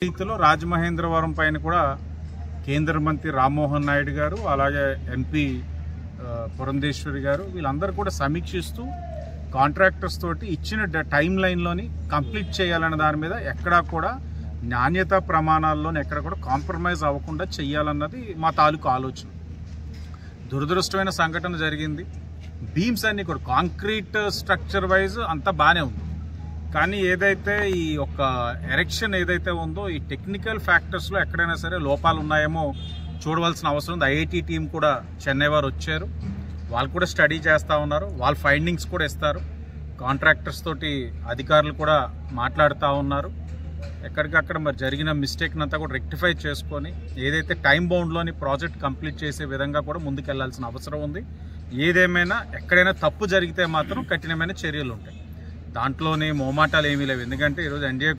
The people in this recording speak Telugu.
రీతిలో రాజమహేంద్రవరం పైన కూడా కేంద్ర మంత్రి రామ్మోహన్ నాయుడు గారు అలాగే ఎంపీ పురంధేశ్వరి గారు వీళ్ళందరూ కూడా సమీక్షిస్తూ కాంట్రాక్టర్స్ తోటి ఇచ్చిన టైం లైన్లోని కంప్లీట్ చేయాలన్న దాని మీద ఎక్కడా కూడా నాణ్యత ప్రమాణాల్లోని ఎక్కడ కూడా కాంప్రమైజ్ అవ్వకుండా చేయాలన్నది మా తాలూకు ఆలోచన. దురదృష్టమైన సంఘటన జరిగింది. బీమ్స్ అన్ని కూడా కాంక్రీట్ స్ట్రక్చర్ వైజ్ అంతా బాగానే ఉంది, కానీ ఏదైతే ఈ ఒక ఎరెక్షన్ ఏదైతే ఉందో ఈ టెక్నికల్ ఫ్యాక్టర్స్లో ఎక్కడైనా సరే లోపాలు ఉన్నాయేమో చూడవలసిన అవసరం ఉంది. ఐఐటి టీం కూడా చెన్నై వారు వచ్చారు, వాళ్ళు కూడా స్టడీ చేస్తూ ఉన్నారు, వాళ్ళ ఫైండింగ్స్ కూడా ఇస్తారు. కాంట్రాక్టర్స్ తోటి అధికారులు కూడా మాట్లాడుతూ ఉన్నారు. ఎక్కడికక్కడ మరి జరిగిన మిస్టేక్ని అంతా కూడా రెక్టిఫై చేసుకొని ఏదైతే టైం బౌండ్లోని ప్రాజెక్ట్ కంప్లీట్ చేసే విధంగా కూడా ముందుకెళ్లాల్సిన అవసరం ఉంది. ఏదేమైనా ఎక్కడైనా తప్పు జరిగితే మాత్రం కఠినమైన చర్యలు ఉంటాయి, దాంట్లోనే మోమాటాలు ఏమీ లేవు. ఎందుకంటే ఈరోజు ఎన్డీఏ